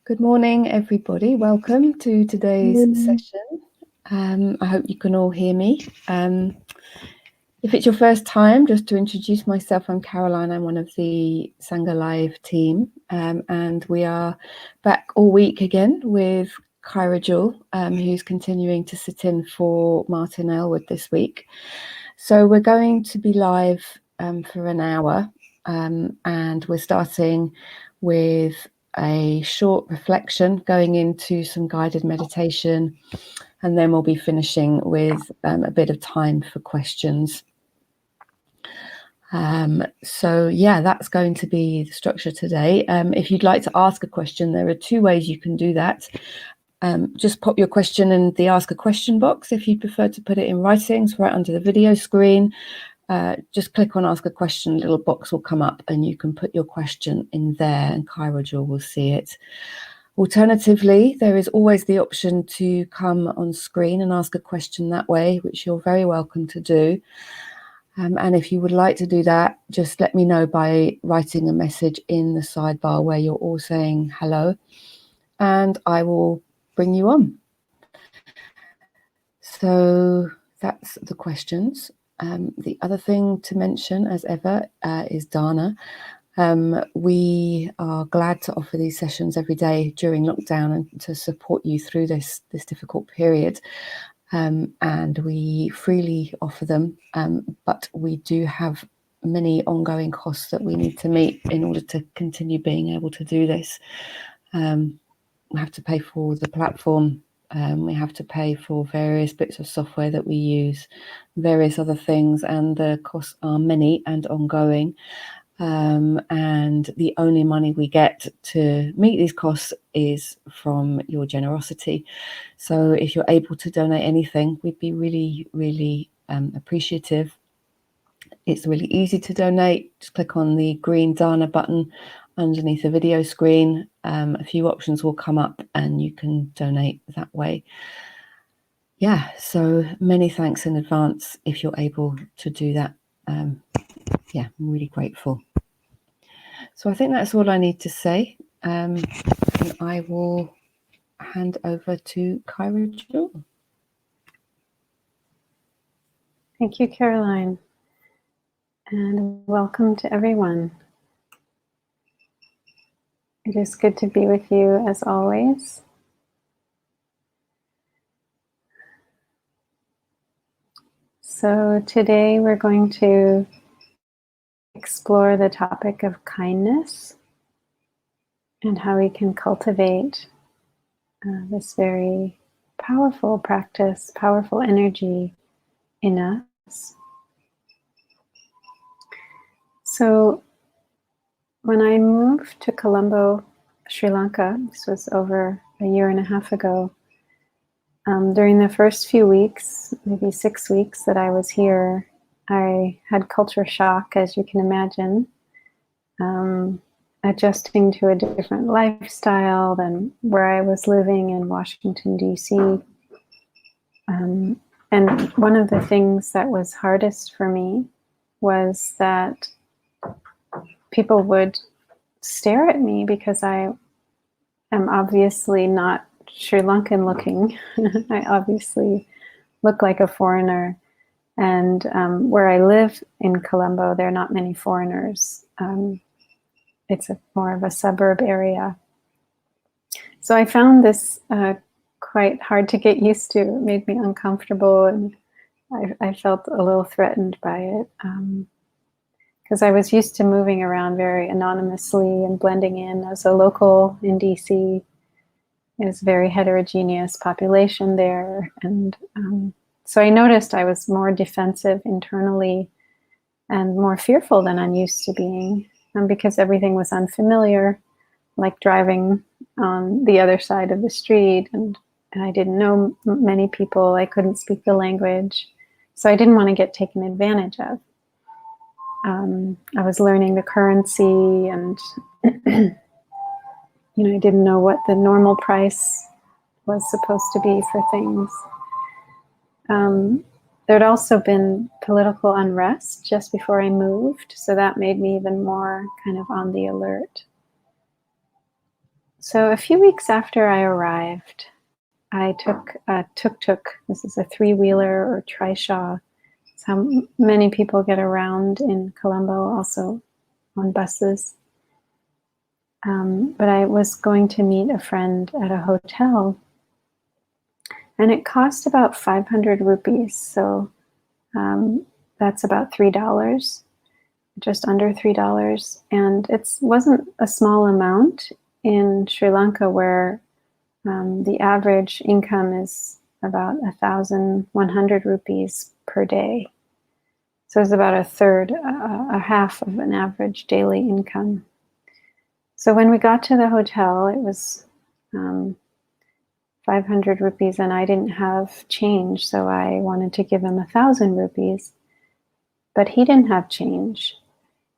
Good morning, everybody. Welcome to today's session. I hope you can all hear me. If it's your first time, just to introduce myself, I'm Caroline. I'm one of the Sangha Live team, and we are back all week again with Kyra Jewel, who's continuing to sit in for Martin Elwood this week. So we're going to be live for an hour, and we're starting with a short reflection, going into some guided meditation, and then we'll be finishing with a bit of time for questions. So yeah, that's going to be the structure today. If you'd like to ask a question, there are two ways you can do that. Just pop your question in the ask a question box if you prefer to put it in writing, so right under the video screen. Just click on ask a question, a little box will come up and you can put your question in there and Kyra Jewel will see it. Alternatively, there is always the option to come on screen and ask a question that way, which you're very welcome to do. And if you would like to do that, just let me know by writing a message in the sidebar where you're all saying hello, and I will bring you on. So that's the questions. The other thing to mention, as ever, is Dana. We are glad to offer these sessions every day during lockdown and to support you through this difficult period. And we freely offer them, but we do have many ongoing costs that we need to meet in order to continue being able to do this. We have to pay for the platform. We have to pay for various bits of software that we use, various other things, and the costs are many and ongoing. And the only money we get to meet these costs is from your generosity. So if you're able to donate anything, we'd be really, really appreciative. It's really easy to donate. Just click on the green Dana button underneath the video screen. A few options will come up and you can donate that way. Yeah, so many thanks in advance if you're able to do that. Yeah, I'm really grateful. So I think that's all I need to say. And I will hand over to Kyra Jewel. Thank you, Caroline. And welcome to everyone. It is good to be with you as always. So today we're going to explore the topic of kindness and how we can cultivate this very powerful practice, powerful energy in us. So when I moved to Colombo, Sri Lanka, this was over a year and a half ago, during the first few weeks, maybe 6 weeks that I was here, I had culture shock, as you can imagine, adjusting to a different lifestyle than where I was living in Washington, D.C. And one of the things that was hardest for me was that people would stare at me because I am obviously not Sri Lankan looking. I obviously look like a foreigner. And where I live in Colombo, there are not many foreigners. It's more of a suburb area. So I found this quite hard to get used to. It made me uncomfortable, and I felt a little threatened by it. Because I was used to moving around very anonymously and blending in as a local in DC. It was a very heterogeneous population there. And so I noticed I was more defensive internally and more fearful than I'm used to being, because everything was unfamiliar, like driving on the other side of the street. And I didn't know many people. I couldn't speak the language. So I didn't want to get taken advantage of. I was learning the currency, and I didn't know what the normal price was supposed to be for things. There'd also been political unrest just before I moved, so that made me even more kind of on the alert. So a few weeks after I arrived, I took a tuk-tuk. This is a three-wheeler or trishaw. It's how many people get around in Colombo, also on buses. But I was going to meet a friend at a hotel, and it cost about 500 rupees. So that's about $3, just under $3. And it wasn't a small amount in Sri Lanka, where the average income is about 1,100 rupees per day. So it's about a third, a half of an average daily income. So when we got to the hotel, it was 500 rupees, and I didn't have change, so I wanted to give him 1,000 rupees, but he didn't have change.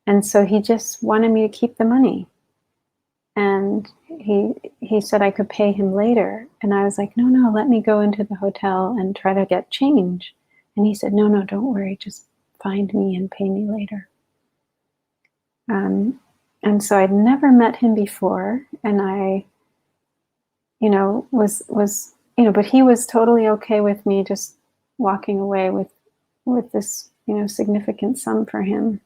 And so he just wanted me to keep the money. And he said I could pay him later. And I was like, no, let me go into the hotel and try to get change. And he said, no, don't worry, just find me and pay me later. And so I'd never met him before, and I, was, but he was totally okay with me just walking away with this, significant sum for him.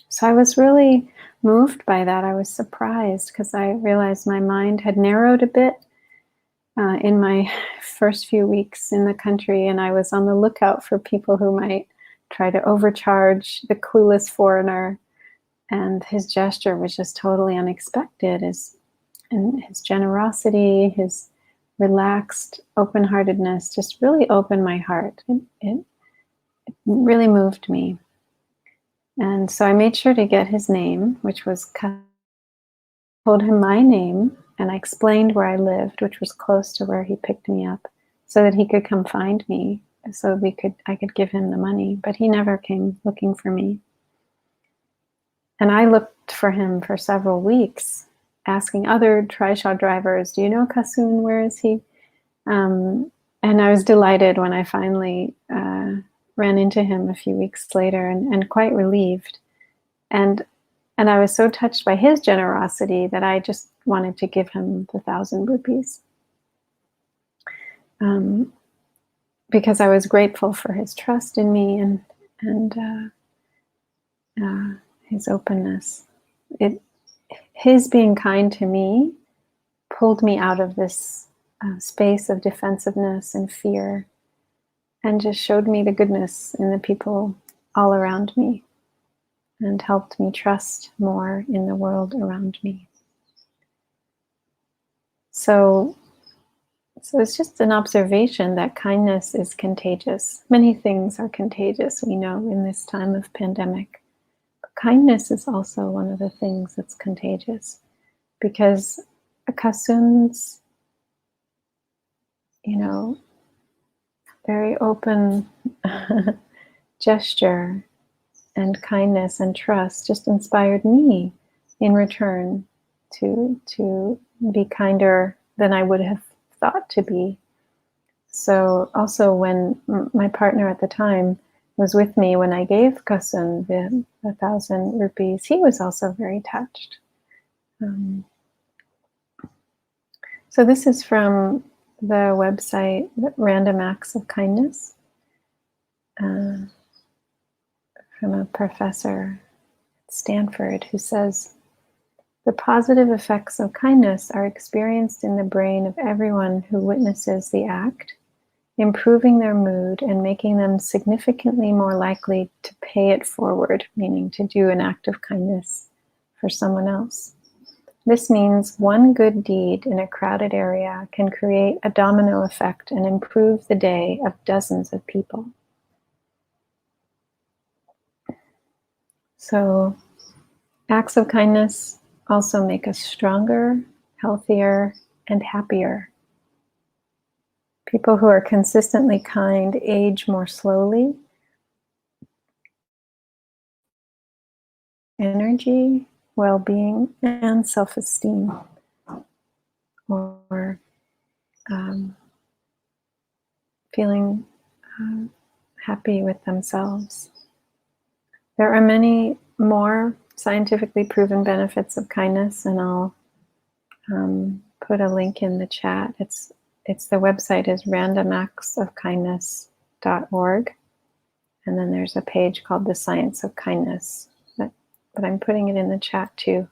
So I was really moved by that. I was surprised because I realized my mind had narrowed a bit in my first few weeks in the country, and I was on the lookout for people who might try to overcharge the clueless foreigner. And his gesture was just totally unexpected. And his generosity, his relaxed open-heartedness just really opened my heart. It really moved me. And so I made sure to get his name, which was told him my name, and I explained where I lived, which was close to where he picked me up, so that he could come find me, so I could give him the money. But he never came looking for me. And I looked for him for several weeks, asking other trishaw drivers, do you know Kasun? Where is he? And I was delighted when I finally ran into him a few weeks later, and quite relieved. And I was so touched by his generosity that I just wanted to give him the 1,000 rupees. Because I was grateful for his trust in me and his openness. His being kind to me pulled me out of this space of defensiveness and fear, and just showed me the goodness in the people all around me, and helped me trust more in the world around me. So it's just an observation that kindness is contagious. Many things are contagious, we know, in this time of pandemic. But kindness is also one of the things that's contagious, because Kasun's, very open gesture and kindness and trust just inspired me in return to be kinder than I would have thought to be. So also, when my partner at the time was with me when I gave Kasun the 1,000 rupees, he was also very touched. So this is from the website Random Acts of Kindness, from a professor at Stanford, who says, the positive effects of kindness are experienced in the brain of everyone who witnesses the act, improving their mood and making them significantly more likely to pay it forward, meaning to do an act of kindness for someone else. This means one good deed in a crowded area can create a domino effect and improve the day of dozens of people. So, acts of kindness also make us stronger, healthier, and happier. People who are consistently kind age more slowly. Energy, well-being, and self-esteem, or feeling happy with themselves. There are many more scientifically proven benefits of kindness, and I'll put a link in the chat. It's the website is randomactsofkindness.org, and then there's a page called The Science of Kindness. But I'm putting it in the chat too.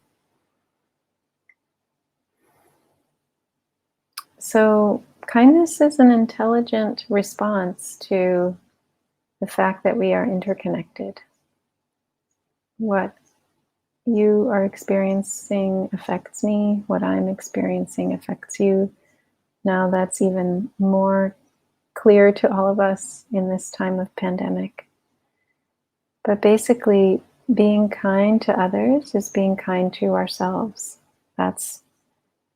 So kindness is an intelligent response to the fact that we are interconnected. What you are experiencing affects me. What I'm experiencing affects you. Now that's even more clear to all of us in this time of pandemic. But basically, being kind to others is being kind to ourselves. That's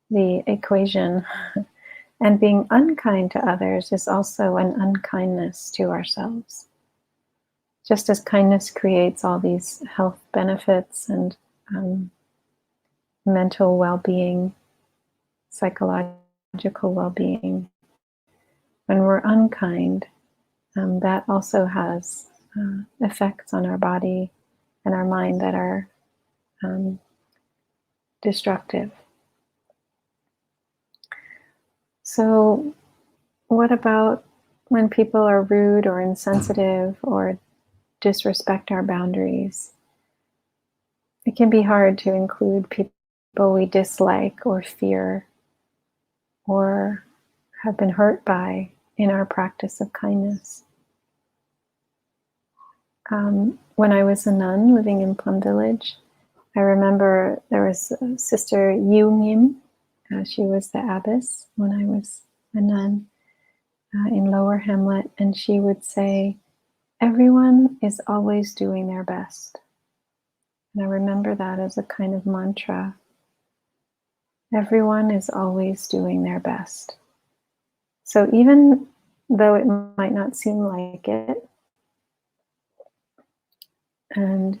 the equation. And being unkind to others is also an unkindness to ourselves. Just as kindness creates all these health benefits and mental well-being, psychological well-being, when we're unkind, that also has effects on our body and our mind that are destructive. So what about when people are rude or insensitive or disrespect our boundaries? It can be hard to include people we dislike or fear or have been hurt by in our practice of kindness. When I was a nun living in Plum Village, I remember there was Sister Yu Nim. She was the abbess when I was a nun in Lower Hamlet, and she would say, "Everyone is always doing their best." And I remember that as a kind of mantra. Everyone is always doing their best. So even though it might not seem like it, and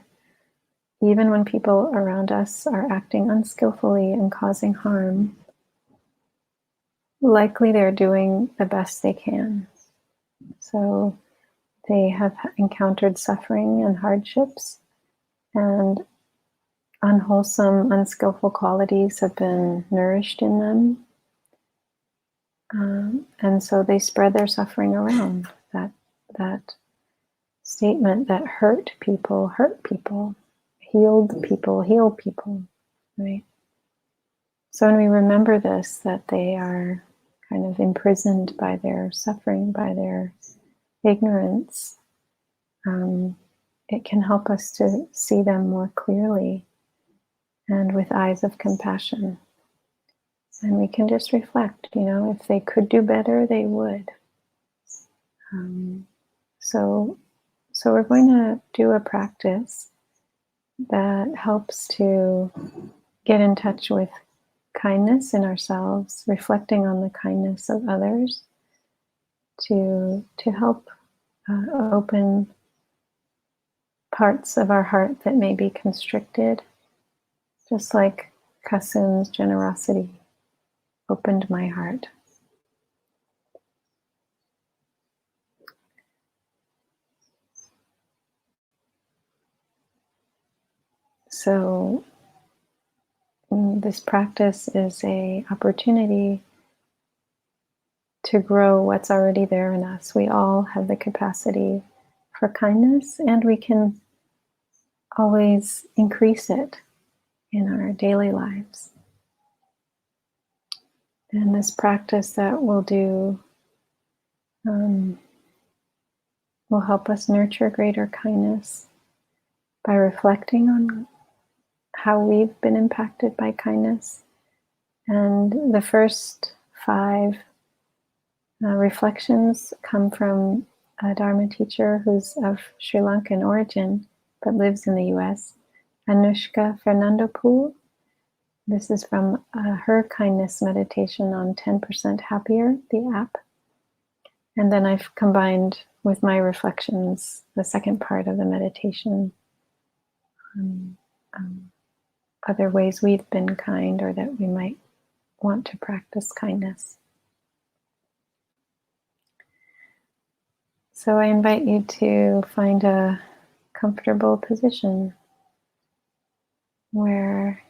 even when people around us are acting unskillfully and causing harm, likely they're doing the best they can. So they have encountered suffering and hardships, and unwholesome, unskillful qualities have been nourished in them. And so they spread their suffering around. That statement that hurt people, healed people, heal people, right? So when we remember this, that they are kind of imprisoned by their suffering, by their ignorance, it can help us to see them more clearly and with eyes of compassion. And we can just reflect, if they could do better, they would. So we're going to do a practice that helps to get in touch with kindness in ourselves, reflecting on the kindness of others, to help open parts of our heart that may be constricted, just like Kasun's generosity opened my heart. So this practice is an opportunity to grow what's already there in us. We all have the capacity for kindness, and we can always increase it in our daily lives. And this practice that we'll do will help us nurture greater kindness by reflecting on how we've been impacted by kindness. And the first 5 reflections come from a Dharma teacher who's of Sri Lankan origin but lives in the US, Anushka Fernandopoul. This is from her kindness meditation on 10% Happier, the app. And then I've combined with my reflections the second part of the meditation, other ways we've been kind or that we might want to practice kindness. So I invite you to find a comfortable position where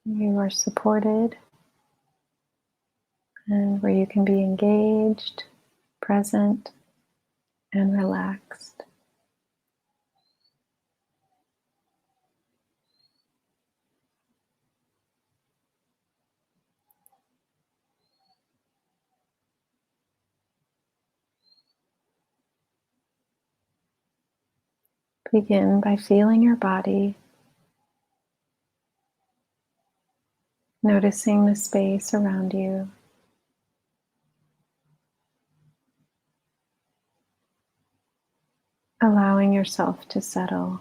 you are supported and where you can be engaged, present, and relaxed. Begin by feeling your body, noticing the space around you. Allowing yourself to settle.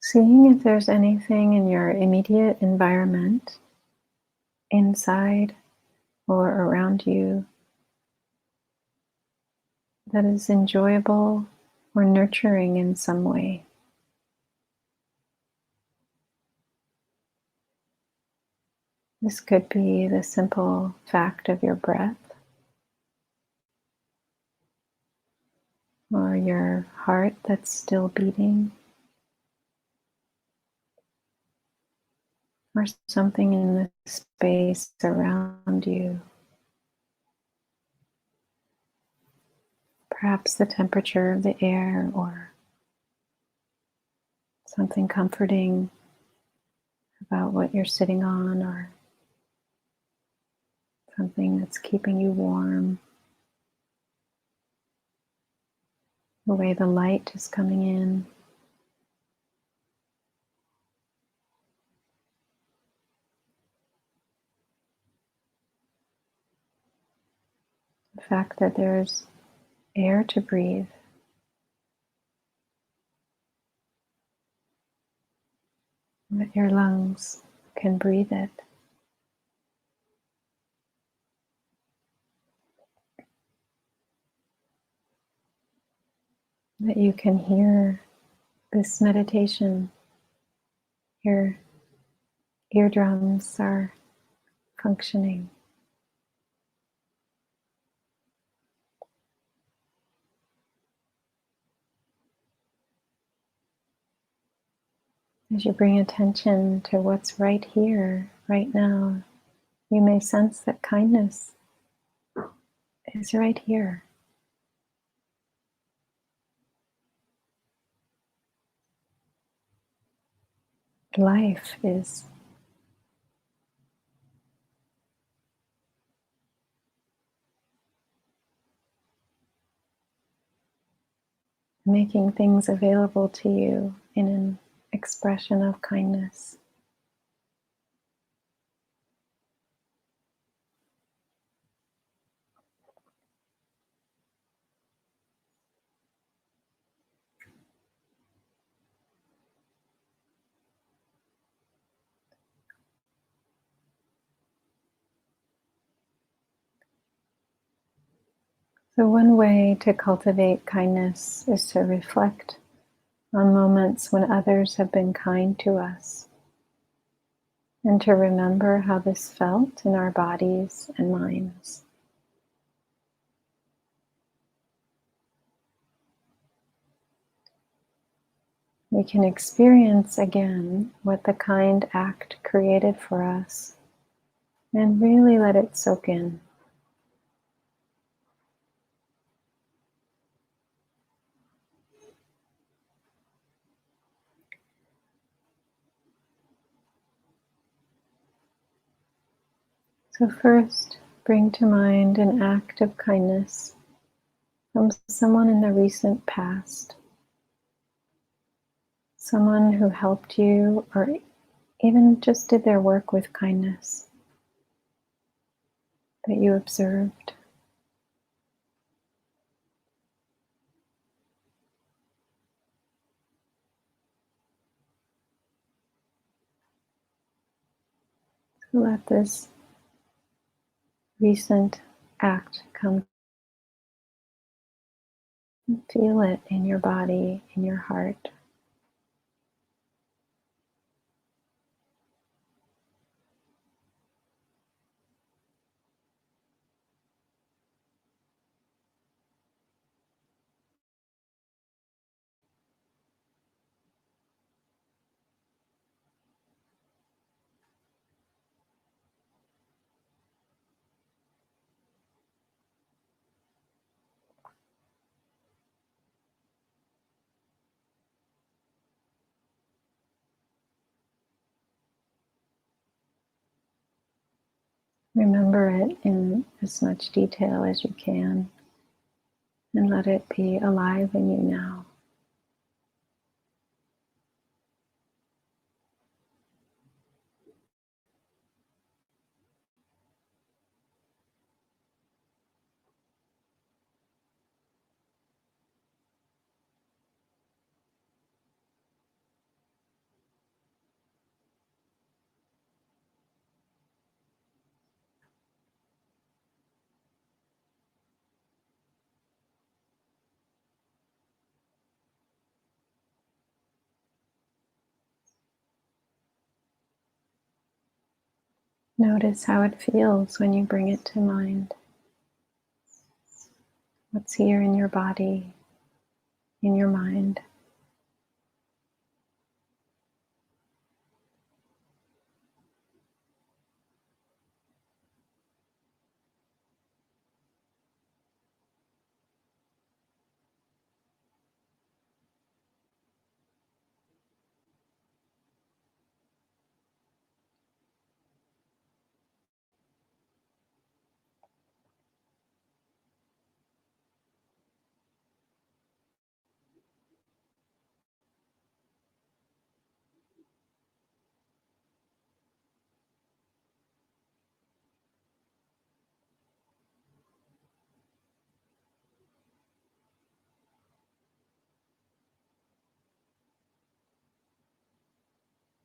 Seeing if there's anything in your immediate environment, inside or around you, that is enjoyable or nurturing in some way. This could be the simple fact of your breath, or your heart that's still beating, or something in the space around you. Perhaps the temperature of the air, or something comforting about what you're sitting on, or something that's keeping you warm. The way the light is coming in. The fact that there's air to breathe. That your lungs can breathe it. That you can hear this meditation. Your eardrums are functioning. As you bring attention to what's right here, right now, you may sense that kindness is right here. Life is. Making things available to you in an expression of kindness. So one way to cultivate kindness is to reflect on moments when others have been kind to us, and to remember how this felt in our bodies and minds. We can experience again what the kind act created for us, and really let it soak in. So first, bring to mind an act of kindness from someone in the recent past. Someone who helped you or even just did their work with kindness that you observed. let this recent act come. Feel it in your body, in your heart. Remember it in as much detail as you can, and let it be alive in you now. Notice how it feels when you bring it to mind. What's here in your body, in your mind.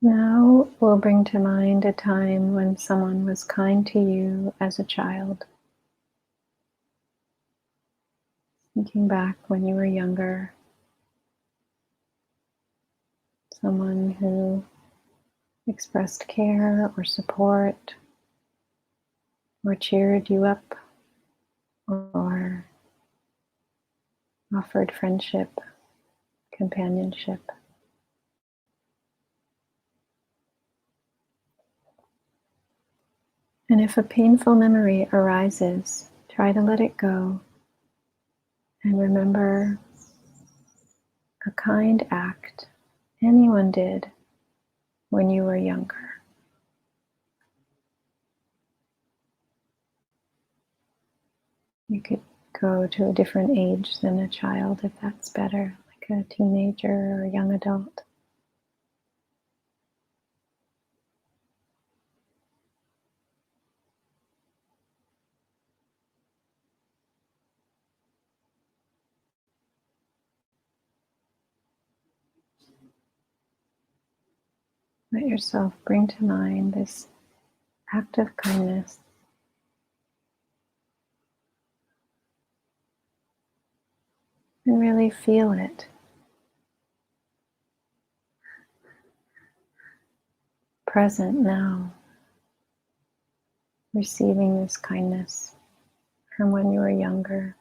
Now we'll bring to mind a time when someone was kind to you as a child. Thinking back when you were younger, someone who expressed care or support, or cheered you up, or offered friendship, companionship. And if a painful memory arises, try to let it go and remember a kind act anyone did when you were younger. You could go to a different age than a child if that's better, like a teenager or a young adult. Let yourself bring to mind this act of kindness. And really feel it. Present now. Receiving this kindness from when you were younger.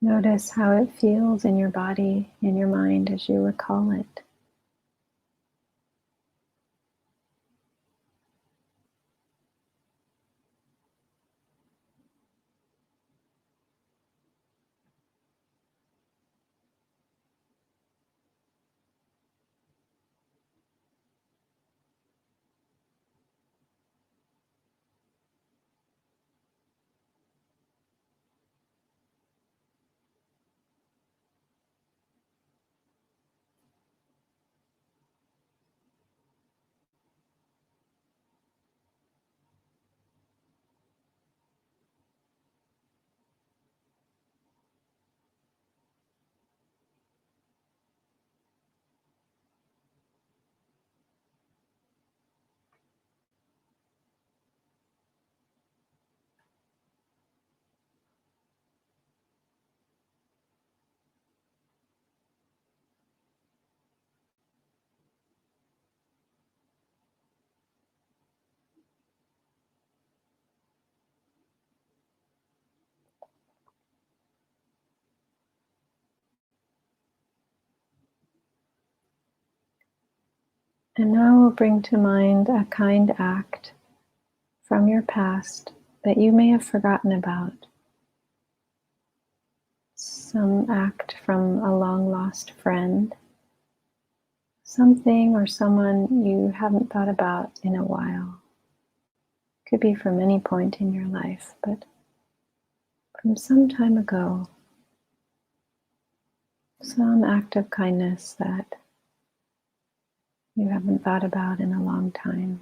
Notice how it feels in your body, in your mind as you recall it. And now we'll bring to mind a kind act from your past that you may have forgotten about. Some act from a long lost friend, something or someone you haven't thought about in a while. Could be from any point in your life, but from some time ago, some act of kindness that you haven't thought about in a long time.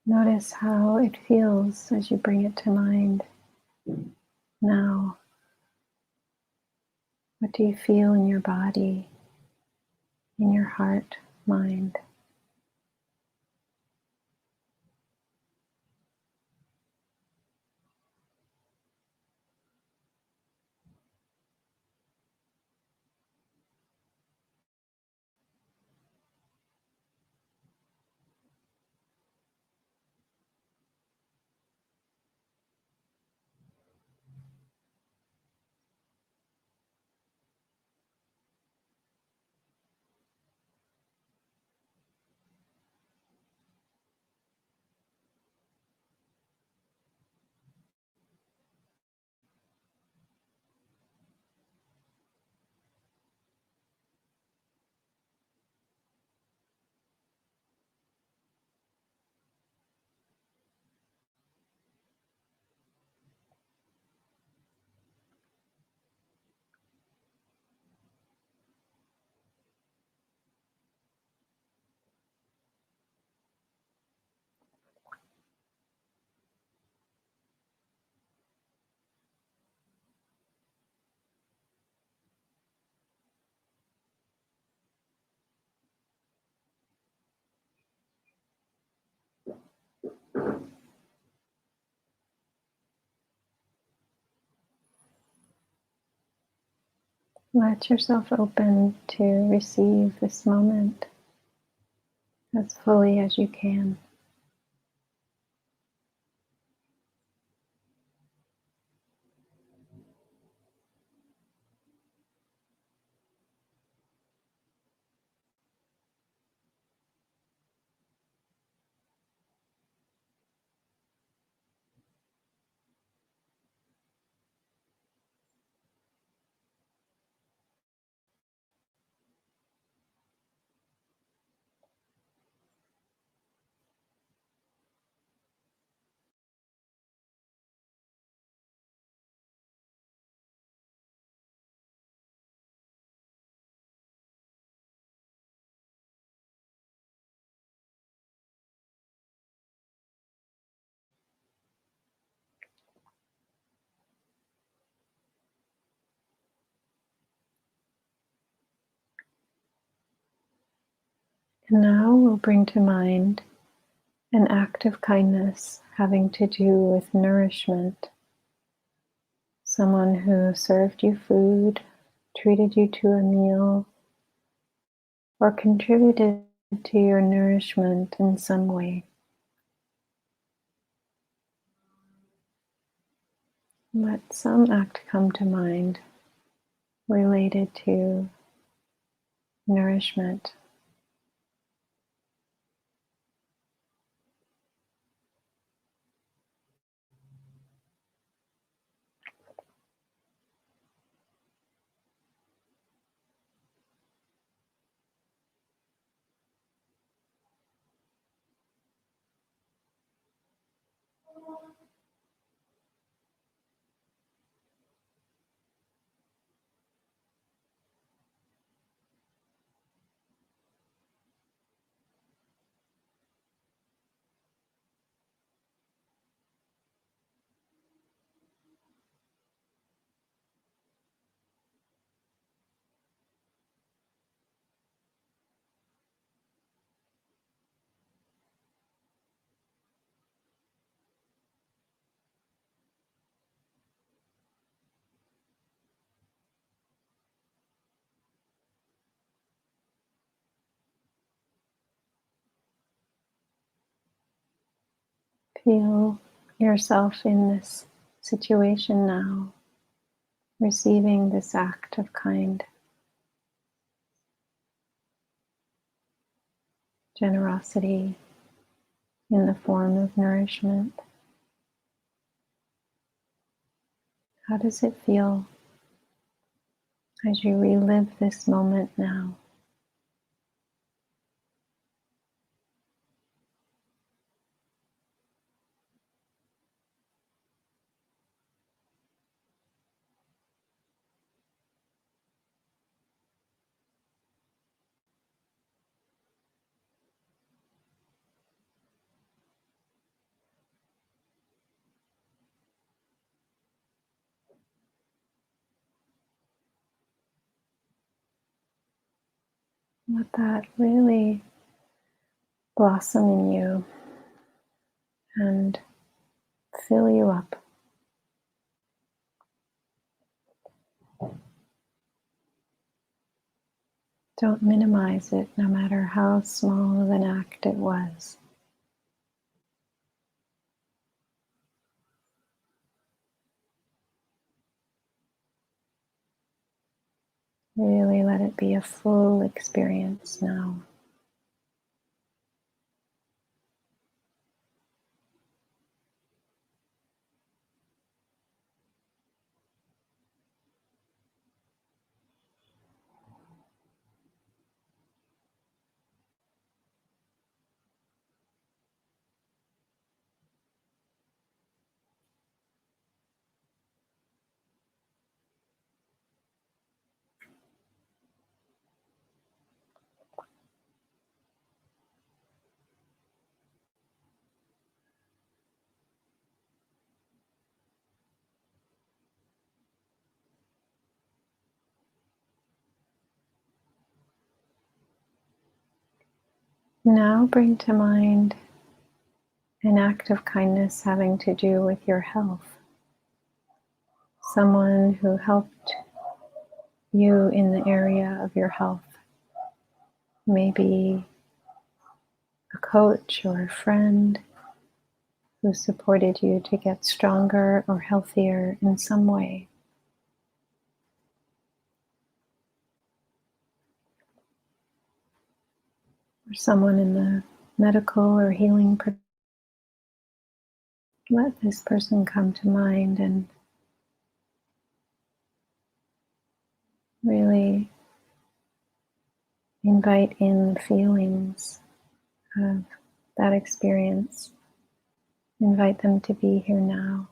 Notice how it feels as you bring it to mind now. What do you feel in your body, in your heart, mind? Let yourself open to receive this moment as fully as you can. And now we'll bring to mind an act of kindness having to do with nourishment. Someone who served you food, treated you to a meal, or contributed to your nourishment in some way. Let some act come to mind related to nourishment. Feel yourself in this situation now, receiving this act of kind generosity in the form of nourishment. How does it feel as you relive this moment now? Let that really blossom in you and fill you up. Don't minimize it, no matter how small of an act it was. Really let it be a full experience now. Now bring to mind an act of kindness having to do with your health. Someone who helped you in the area of your health. Maybe a coach or a friend who supported you to get stronger or healthier in some way. Or someone in the medical or healing profession. Let this person come to mind and really invite in the feelings of that experience. Invite them to be here now.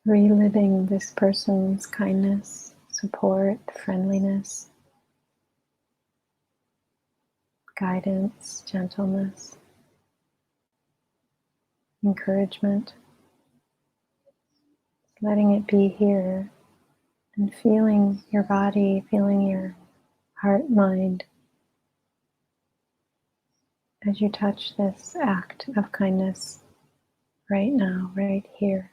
Reliving this person's kindness, support, friendliness, guidance, gentleness, encouragement. Letting it be here and feeling your body, feeling your heart, mind as you touch this act of kindness right now, right here.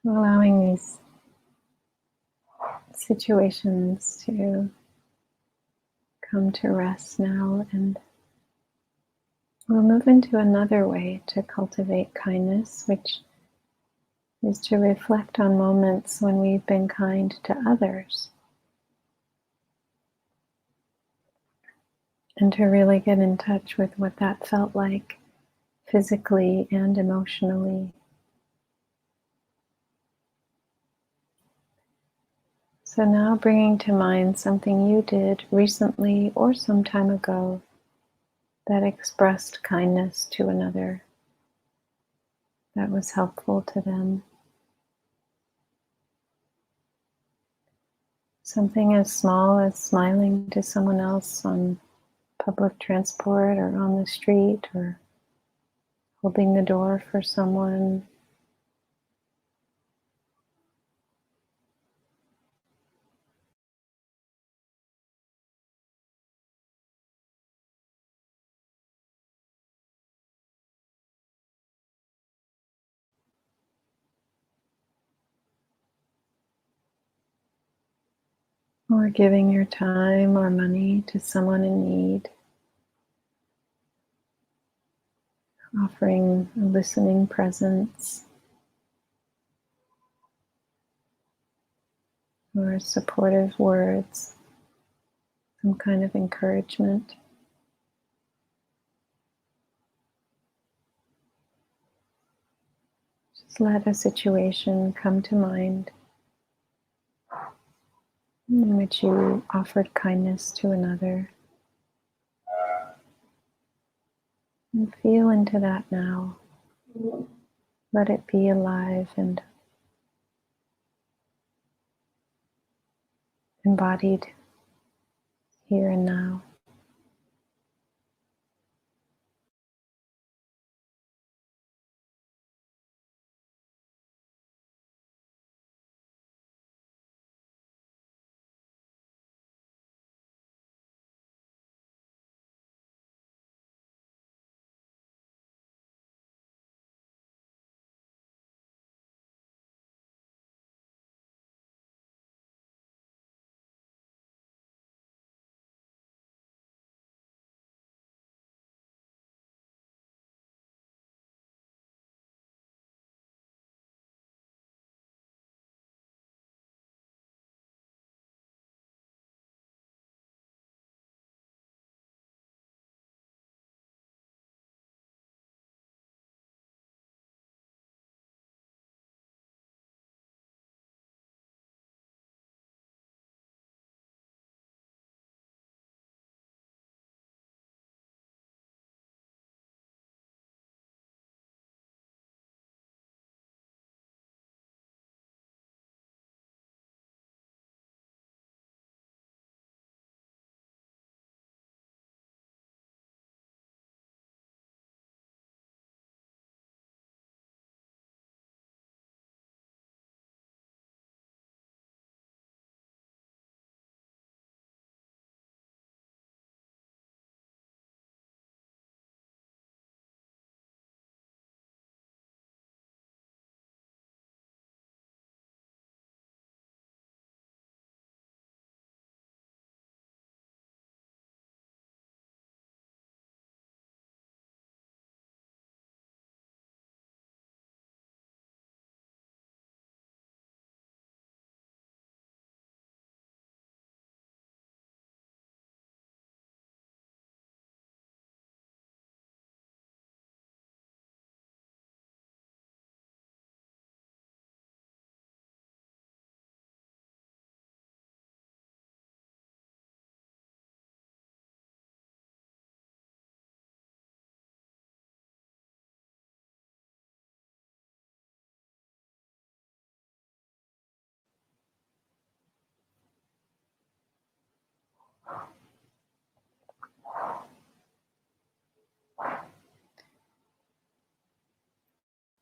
allowing these situations to come to rest now, and we'll move into another way to cultivate kindness, which is to reflect on moments when we've been kind to others, and to really get in touch with what that felt like physically and emotionally. So now bringing to mind something you did recently or some time ago that expressed kindness to another, that was helpful to them. Something as small as smiling to someone else on public transport or on the street, or holding the door for someone. Or giving your time or money to someone in need. Offering a listening presence or supportive words, some kind of encouragement. Just let a situation come to mind in which you offered kindness to another. And feel into that now. Let it be alive and embodied here and now.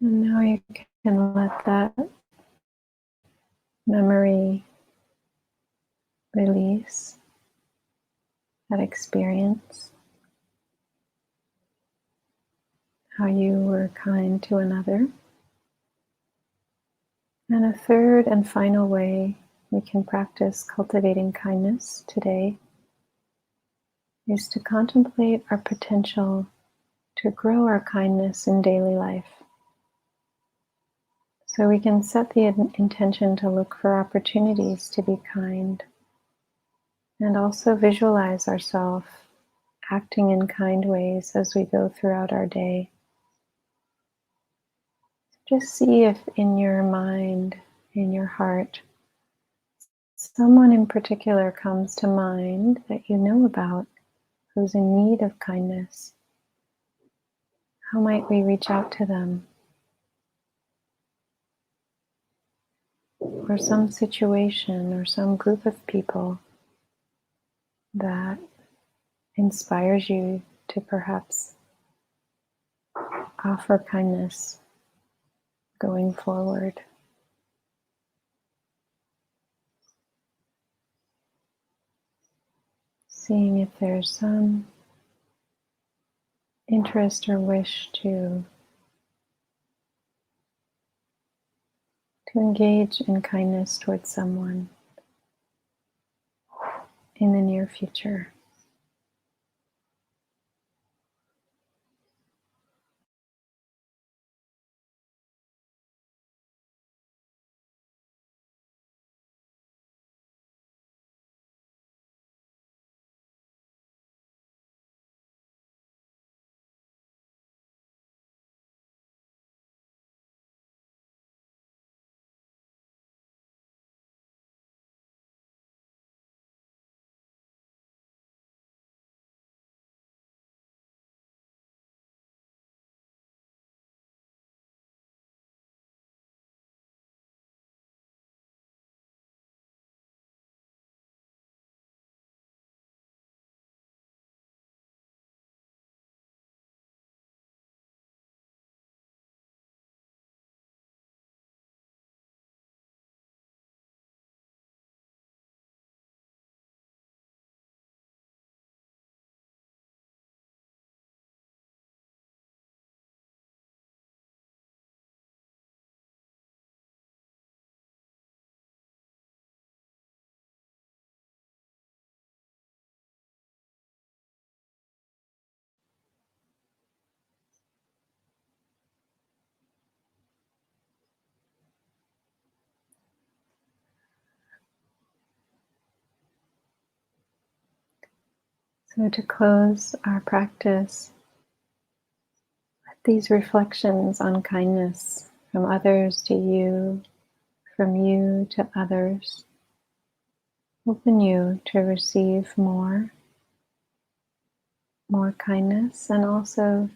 And now you can let that memory release, that experience, how you were kind to another. And a third and final way we can practice cultivating kindness today is to contemplate our potential to grow our kindness in daily life. So we can set the intention to look for opportunities to be kind and also visualize ourselves acting in kind ways as we go throughout our day. Just see if in your mind, in your heart, someone in particular comes to mind that you know about who's in need of kindness. How might we reach out to them? Or some situation or some group of people that inspires you to perhaps offer kindness going forward. Seeing if there's some interest or wish to engage in kindness towards someone in the near future. So to close our practice, let these reflections on kindness from others to you, from you to others, open you to receive more kindness and also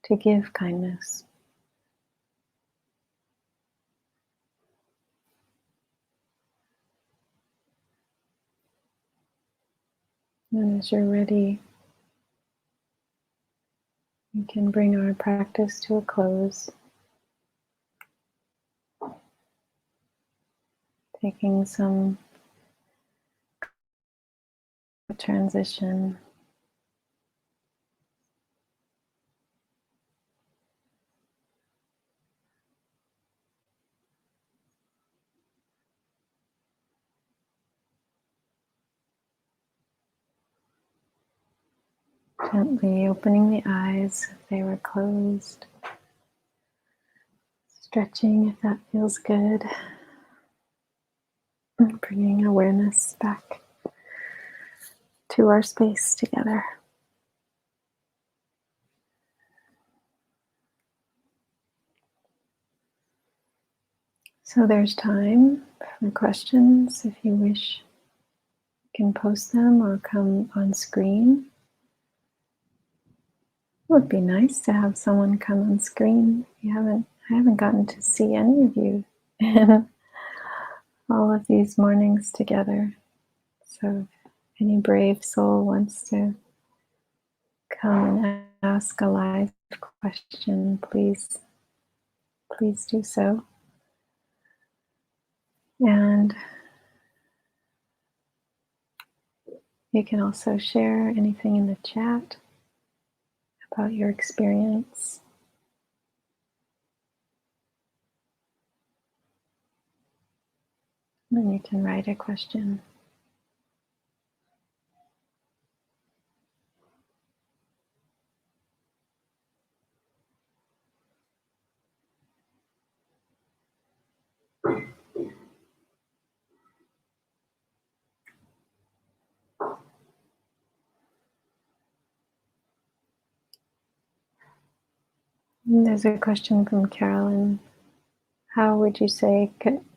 to give kindness. And as you're ready, we can bring our practice to a close, taking some transition. Gently opening the eyes if they were closed. Stretching if that feels good. And bringing awareness back to our space together. So there's time for questions. If you wish, you can post them or come on screen. It would be nice to have someone come on screen. I haven't gotten to see any of you in all of these mornings together. So if any brave soul wants to come and ask a live question, please do so. And you can also share anything in the chat about your experience. And you can write a question. And there's a question from Carolyn. How would you say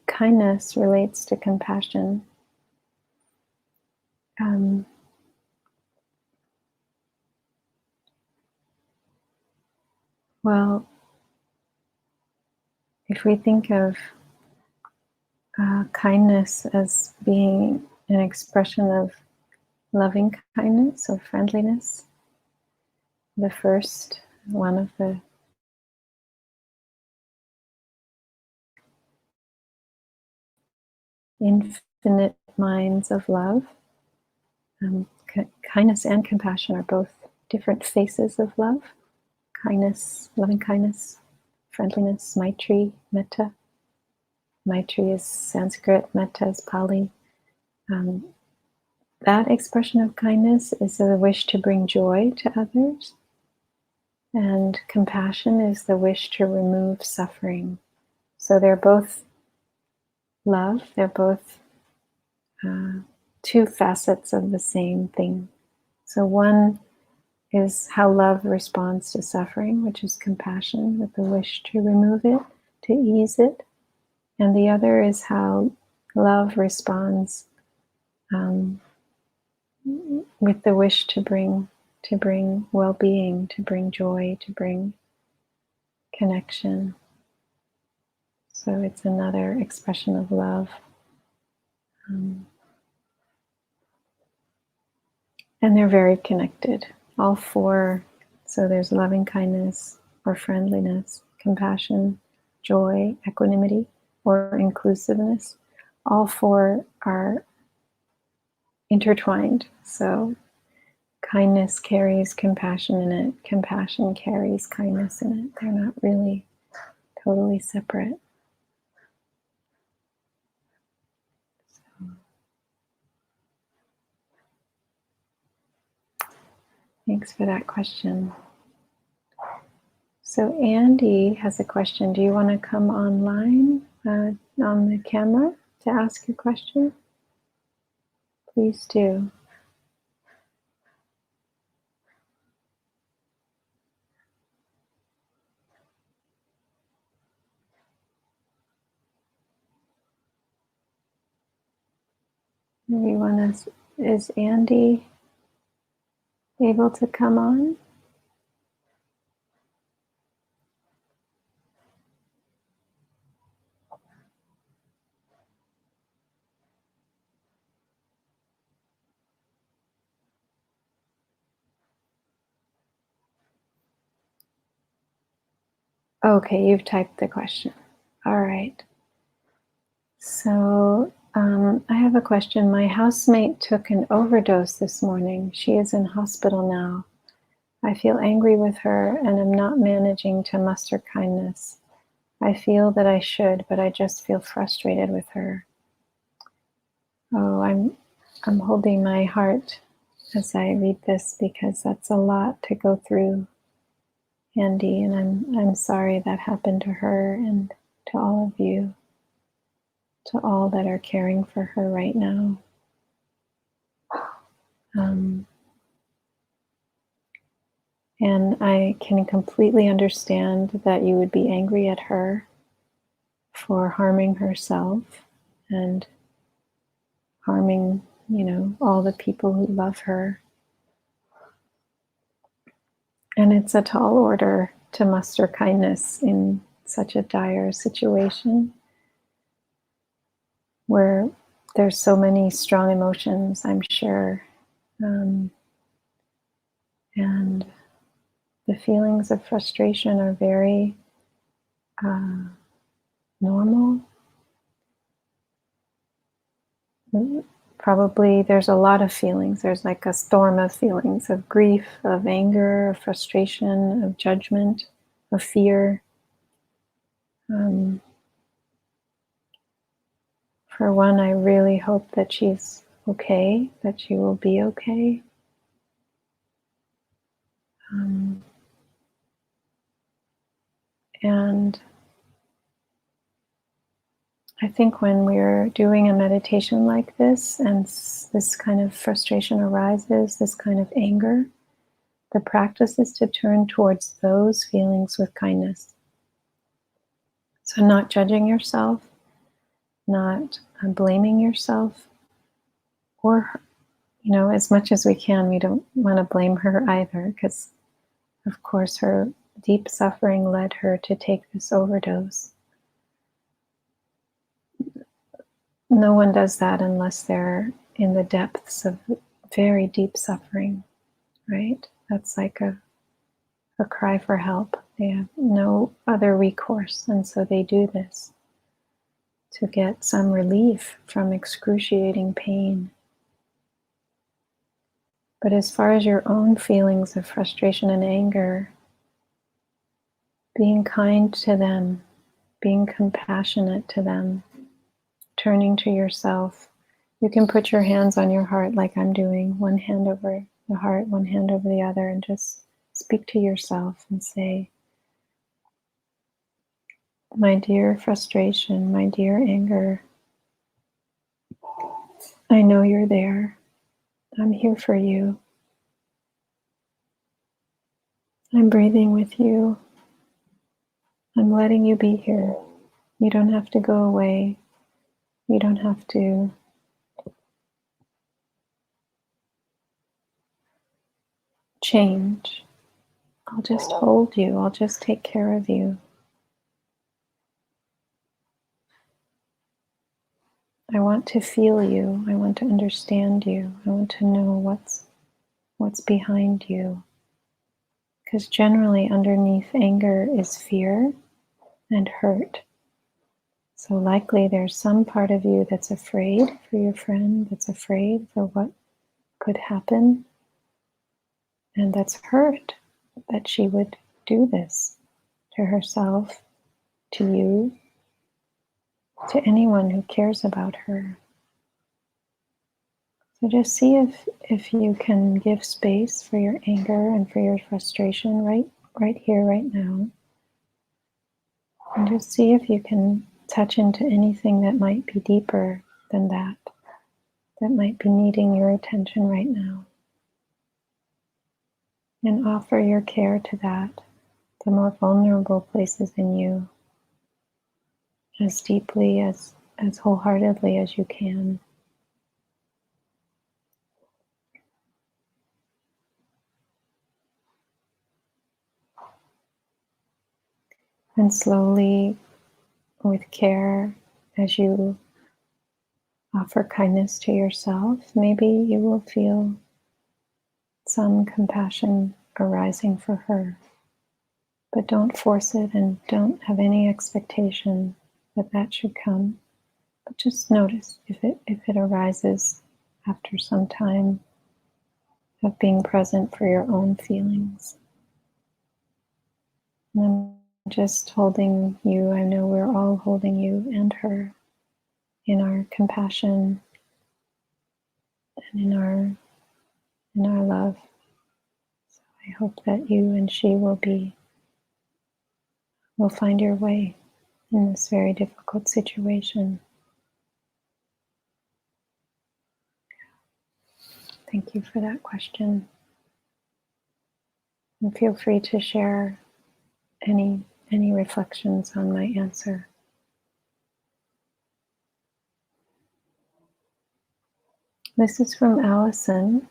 kindness relates to compassion? Well, if we think of kindness as being an expression of loving kindness or friendliness, the first one of the infinite minds of love. Kindness and compassion are both different faces of love. Kindness, loving kindness, friendliness, Maitri, Metta. Maitri is Sanskrit, Metta is Pali. That expression of kindness is a wish to bring joy to others. And compassion is the wish to remove suffering. So they're both love, they're both two facets of the same thing. So one is how love responds to suffering, which is compassion, with the wish to remove it, to ease it. And the other is how love responds with the wish to bring well-being, to bring joy, to bring connection. So it's another expression of love. And they're very connected. All four. So there's loving kindness or friendliness, compassion, joy, equanimity, or inclusiveness. All four are intertwined. So kindness carries compassion in it. Compassion carries kindness in it. They're not really totally separate. Thanks for that question. So Andy has a question. Do you want to come online on the camera to ask your question? Please do. Is Andy able to come on? Okay, you've typed the question. All right. So I have a question. My housemate took an overdose this morning. She is in hospital now. I feel angry with her and am not managing to muster kindness. I feel that I should, but I just feel frustrated with her. Oh, I'm holding my heart as I read this because that's a lot to go through, Andy, and I'm sorry that happened to her and to all of you, to all that are caring for her right now. And I can completely understand that you would be angry at her for harming herself and harming, all the people who love her. And it's a tall order to muster kindness in such a dire situation where there's so many strong emotions, I'm sure. And the feelings of frustration are very normal. Probably there's a lot of feelings. There's like a storm of feelings of grief, of anger, of frustration, of judgment, of fear. For one, I really hope that she's okay, that she will be okay. And I think when we're doing a meditation like this and this kind of frustration arises, this kind of anger, the practice is to turn towards those feelings with kindness. So not judging yourself, not blaming yourself, or, as much as we can, we don't want to blame her either, because of course her deep suffering led her to take this overdose. No one does that unless they're in the depths of very deep suffering, right? That's like a cry for help. They have no other recourse, and so they do this to get some relief from excruciating pain. But as far as your own feelings of frustration and anger, being kind to them, being compassionate to them, turning to yourself. You can put your hands on your heart like I'm doing, one hand over the heart, one hand over the other, and just speak to yourself and say, my dear frustration, my dear anger, I know you're there. I'm here for you. I'm breathing with you. I'm letting you be here. You don't have to go away. You don't have to change. I'll just hold you. I'll just take care of you. I want to feel you. I want to understand you. I want to know what's behind you. Because generally underneath anger is fear and hurt. So likely there's some part of you that's afraid for your friend, that's afraid for what could happen, and that's hurt that she would do this to herself, to you, to anyone who cares about her. So just see if you can give space for your anger and for your frustration right here, right now. And just see if you can touch into anything that might be deeper than that might be needing your attention right now. And offer your care to that, the more vulnerable places in you, as deeply, as wholeheartedly as you can. And slowly, with care, as you offer kindness to yourself, maybe you will feel some compassion arising for her. But don't force it and don't have any expectation that should come. But just notice if it arises after some time of being present for your own feelings. And I'm just holding you. I know we're all holding you and her in our compassion and in our love. So I hope that you and she will find your way in this very difficult situation. Thank you for that question. And feel free to share any reflections on my answer. This is from Allison.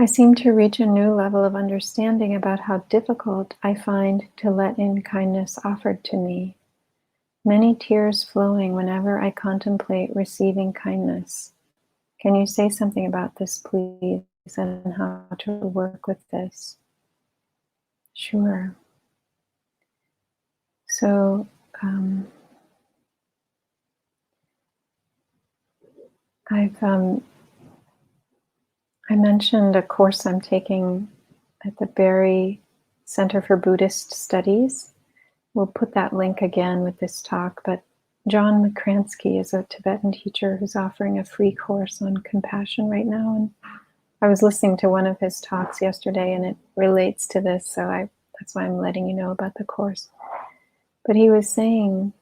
I seem to reach a new level of understanding about how difficult I find to let in kindness offered to me. Many tears flowing whenever I contemplate receiving kindness. Can you say something about this, please, and how to work with this? Sure. So, I mentioned a course I'm taking at the Barry Center for Buddhist Studies. We'll put that link again with this talk, but John Makransky is a Tibetan teacher who's offering a free course on compassion right now. And I was listening to one of his talks yesterday, and it relates to this, so that's why I'm letting you know about the course. But he was saying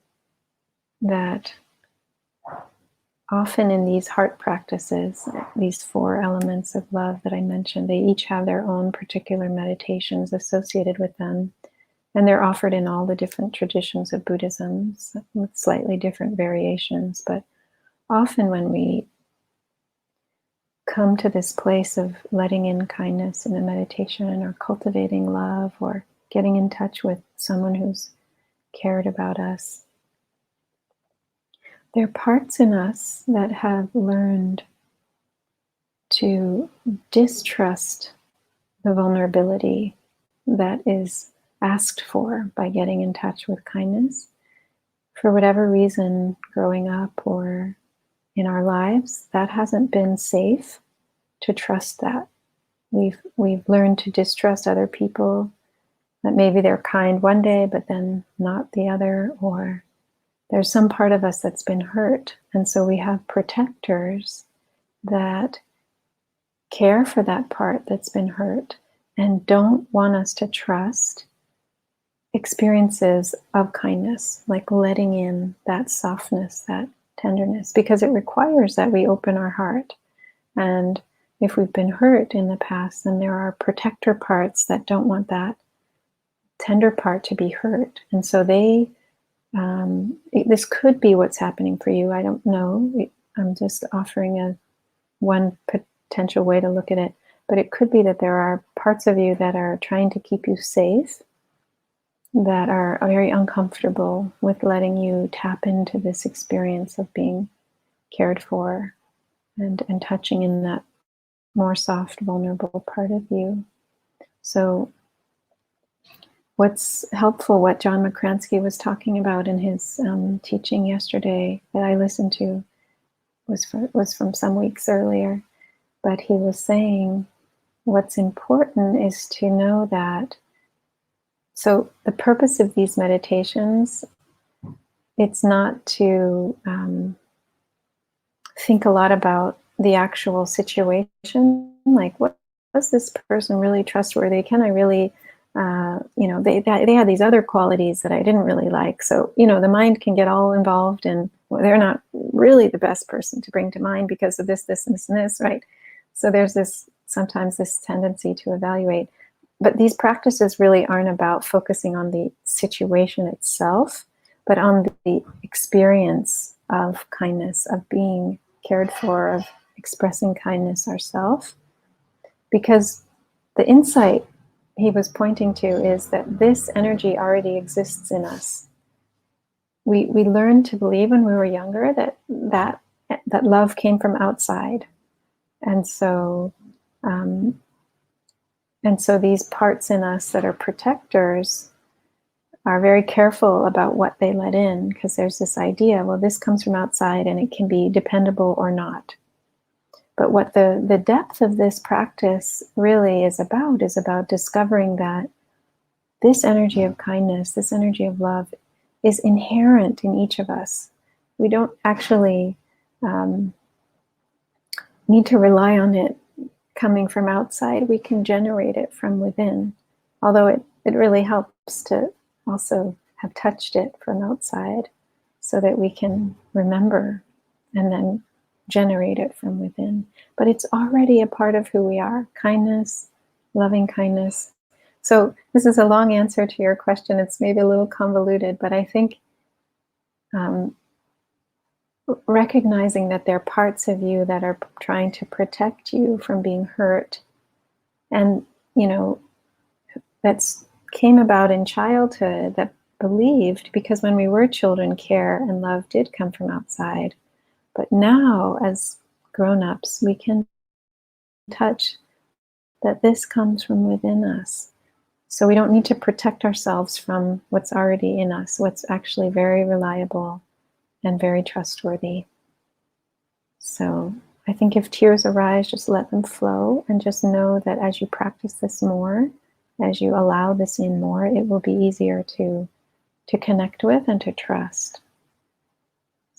that often in these heart practices, these 4 elements of love that I mentioned, they each have their own particular meditations associated with them. And they're offered in all the different traditions of Buddhism with slightly different variations. But often when we come to this place of letting in kindness in a meditation, or cultivating love, or getting in touch with someone who's cared about us, there are parts in us that have learned to distrust the vulnerability that is asked for by getting in touch with kindness. For whatever reason, growing up or in our lives, that hasn't been safe to trust that. We've learned to distrust other people, that maybe they're kind one day, but then not the other, or there's some part of us that's been hurt. And so we have protectors that care for that part that's been hurt and don't want us to trust experiences of kindness, like letting in that softness, that tenderness, because it requires that we open our heart. And if we've been hurt in the past, then there are protector parts that don't want that tender part to be hurt. And so this could be what's happening for you. I don't know. I'm just offering one potential way to look at it. But it could be that there are parts of you that are trying to keep you safe, that are very uncomfortable with letting you tap into this experience of being cared for and touching in that more soft, vulnerable part of you. So what's helpful, what John Makransky was talking about in his teaching yesterday that I listened to was from some weeks earlier, but he was saying what's important is to know that, so the purpose of these meditations, it's not to think a lot about the actual situation, like was this person really trustworthy? Can I really, they had these other qualities that I didn't really like. So, the mind can get all involved and they're not really the best person to bring to mind because of this, this, and this, and this, right? So there's sometimes this tendency to evaluate. But these practices really aren't about focusing on the situation itself, but on the experience of kindness, of being cared for, of expressing kindness ourselves. Because the insight he was pointing to is that this energy already exists in us. We learned to believe when we were younger that love came from outside. And so these parts in us that are protectors are very careful about what they let in, because there's this idea, well, this comes from outside and it can be dependable or not. But what the depth of this practice really is about discovering that this energy of kindness, this energy of love is inherent in each of us. We don't actually need to rely on it coming from outside. We can generate it from within, although it really helps to also have touched it from outside so that we can remember and then generate it from within. But it's already a part of who we are. Kindness, loving kindness. So this is a long answer to your question. It's maybe a little convoluted, but I think recognizing that there are parts of you that are trying to protect you from being hurt, and that's came about in childhood, that believed, because when we were children, care and love did come from outside. But now, as grown-ups, we can touch that this comes from within us. So we don't need to protect ourselves from what's already in us, what's actually very reliable and very trustworthy. So I think if tears arise, just let them flow, and just know that as you practice this more, as you allow this in more, it will be easier to connect with and to trust.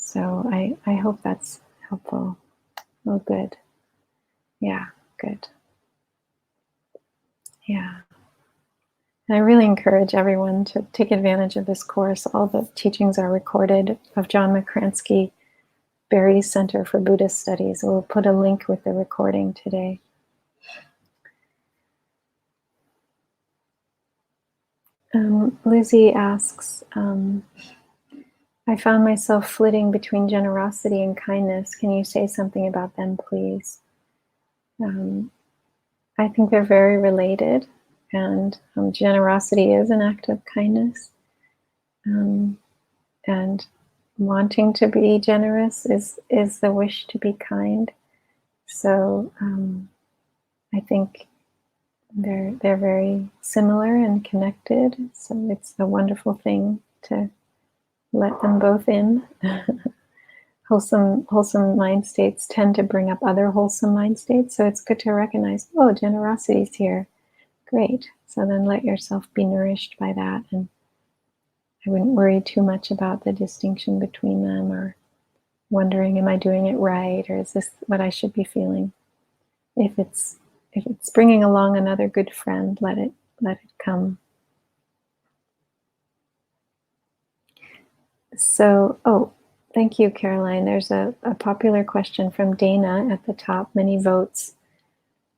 So I hope that's helpful. Oh, good. Yeah, good. Yeah. And I really encourage everyone to take advantage of this course. All the teachings are recorded of John Makransky, Barry's Center for Buddhist Studies. We'll put a link with the recording today. Lizzie asks, I found myself flitting between generosity and kindness. Can you say something about them, please? I think they're very related, and generosity is an act of kindness. And wanting to be generous is the wish to be kind. So I think they're very similar and connected. So it's a wonderful thing to let them both in. Wholesome mind states tend to bring up other wholesome mind states. So it's good to recognize, oh, generosity is here. Great. So then let yourself be nourished by that. And I wouldn't worry too much about the distinction between them, or wondering, am I doing it right? Or is this what I should be feeling? If it's bringing along another good friend, let it come. So, thank you, Caroline. There's a popular question from Dana at the top, many votes.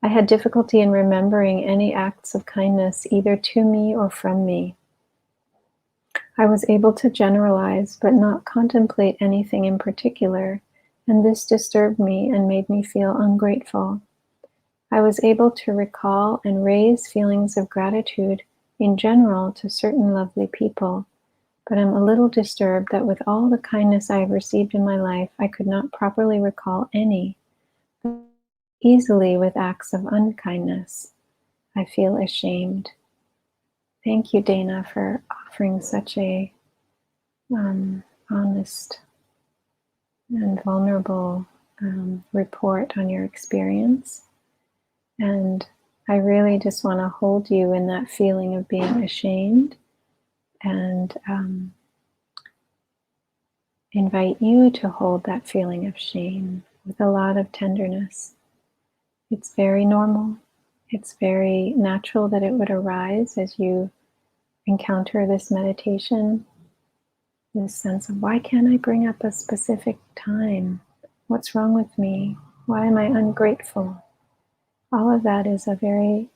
I had difficulty in remembering any acts of kindness, either to me or from me. I was able to generalize, but not contemplate anything in particular, and this disturbed me and made me feel ungrateful. I was able to recall and raise feelings of gratitude in general to certain lovely people, but I'm a little disturbed that with all the kindness I have received in my life, I could not properly recall any, easily with acts of unkindness. I feel ashamed. Thank you, Dana, for offering such a honest and vulnerable report on your experience. And I really just want to hold you in that feeling of being ashamed, and invite you to hold that feeling of shame with a lot of tenderness. It's very normal. It's very natural that it would arise as you encounter this meditation, this sense of, why can't I bring up a specific time? What's wrong with me? Why am I ungrateful? All of that is a very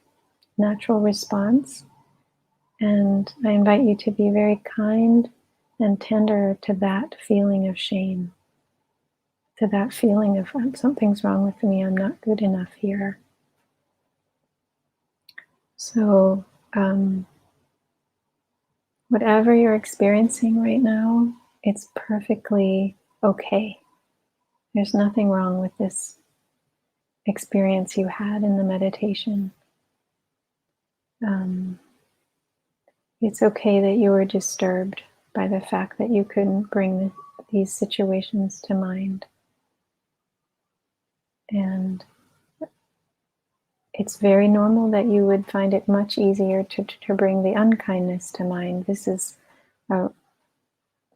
natural response. And I invite you to be very kind and tender to that feeling of shame, to that feeling of, something's wrong with me, I'm not good enough here. So, whatever you're experiencing right now, it's perfectly okay. There's nothing wrong with this experience you had in the meditation. It's okay that you were disturbed by the fact that you couldn't bring these situations to mind. And it's very normal that you would find it much easier to bring the unkindness to mind. This is a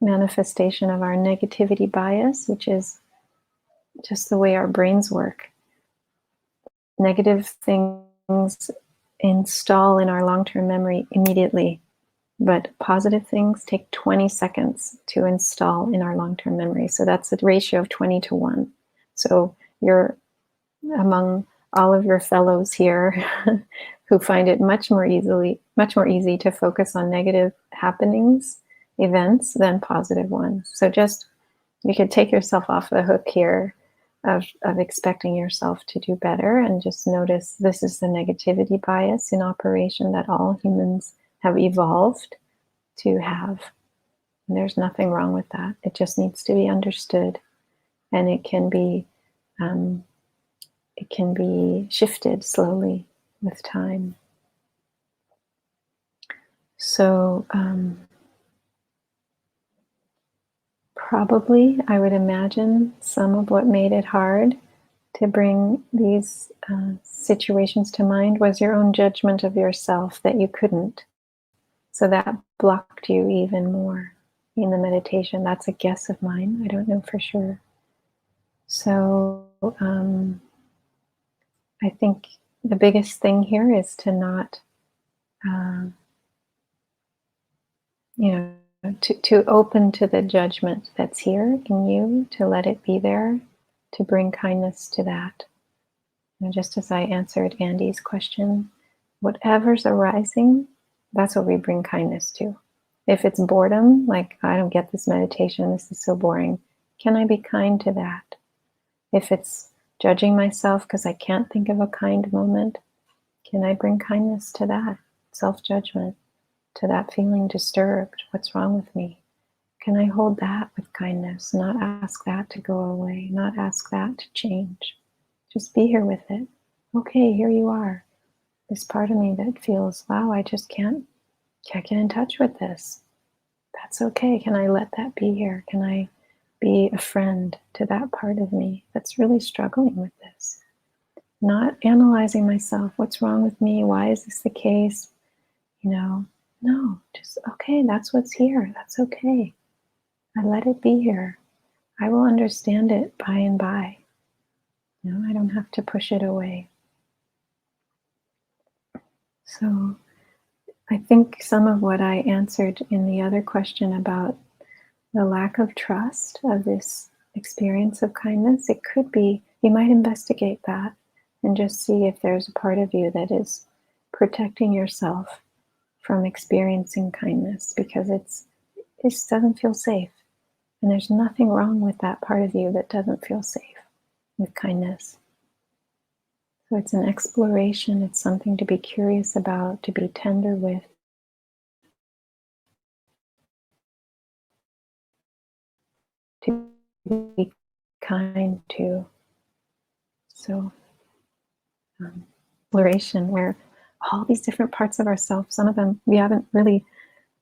manifestation of our negativity bias, which is just the way our brains work. Negative things install in our long-term memory immediately, but positive things take 20 seconds to install in our long-term memory. So that's a ratio of 20-1. So you're among all of your fellows here who find it much more easy to focus on negative happenings, events, than positive ones. So just, you could take yourself off the hook here of expecting yourself to do better, and just notice this is the negativity bias in operation that all humans have evolved to have. And there's nothing wrong with that. It just needs to be understood, and it can be shifted slowly with time. So probably, I would imagine, some of what made it hard to bring these situations to mind was your own judgment of yourself that you couldn't. So that blocked you even more. in the meditation. That's a guess of mine. I don't know for sure. So I think the biggest thing here is to not, to open to the judgment that's here in you, to let it be there, to bring kindness to that. Just as I answered Andy's question, whatever's arising, that's what we bring kindness to. If it's boredom, like, I don't get this meditation, this is so boring, can I be kind to that? If it's judging myself because I can't think of a kind moment, can I bring kindness to that? Self-judgment, to that feeling disturbed. What's wrong with me? Can I hold that with kindness? Not ask that to go away, not ask that to change. Just be here with it. Okay, here you are. This part of me that feels, wow, I just can't get in touch with this. That's okay. Can I let that be here? Can I be a friend to that part of me that's really struggling with this? Not analyzing myself. What's wrong with me? Why is this the case? No, just, okay, that's what's here. That's okay. I let it be here. I will understand it by and by. I don't have to push it away. So I think some of what I answered in the other question about the lack of trust of this experience of kindness, it could be, you might investigate that and just see if there's a part of you that is protecting yourself from experiencing kindness because it doesn't feel safe. And there's nothing wrong with that part of you that doesn't feel safe with kindness. So it's an exploration, it's something to be curious about, to be tender with. To be kind to. So, exploration where all these different parts of ourselves, some of them we haven't really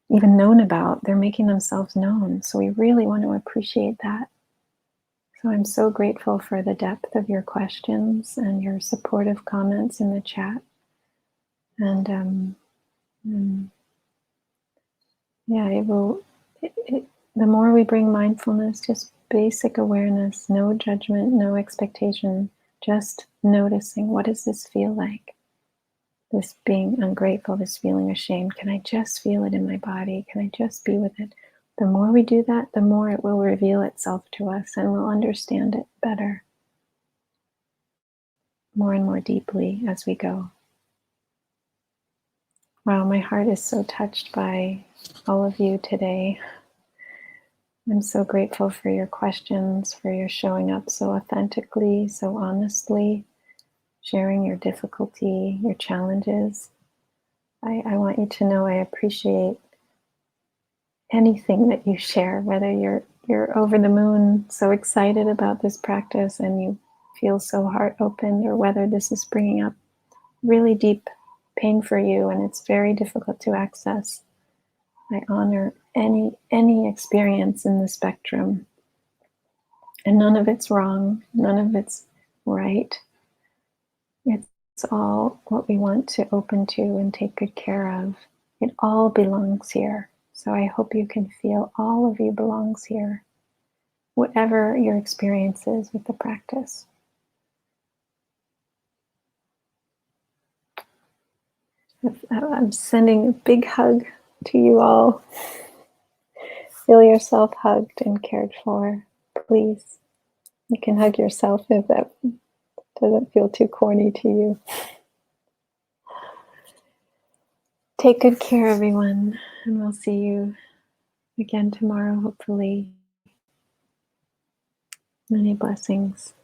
even known about, they're making themselves known. So we really want to appreciate that. So I'm so grateful for the depth of your questions and your supportive comments in the chat. And the more we bring mindfulness, just basic awareness, no judgment, no expectation, just noticing, what does this feel like? This being ungrateful, this feeling ashamed, can I just feel it in my body? Can I just be with it? The more we do that, the more it will reveal itself to us and we'll understand it better, more and more deeply as we go. Wow, my heart is so touched by all of you today. I'm so grateful for your questions, for your showing up so authentically, so honestly, sharing your difficulty, your challenges. I want you to know I appreciate anything that you share, whether you're over the moon, so excited about this practice and you feel so heart opened, or whether this is bringing up really deep pain for you and it's very difficult to access. I honor any experience in the spectrum, and none of it's wrong, none of it's right. It's all what we want to open to and take good care of. It all belongs here. So I hope you can feel all of you belongs here, whatever your experience is with the practice. I'm sending a big hug to you all. Feel yourself hugged and cared for. Please, you can hug yourself if that doesn't feel too corny to you. Take good care, everyone, and we'll see you again tomorrow, hopefully. Many blessings.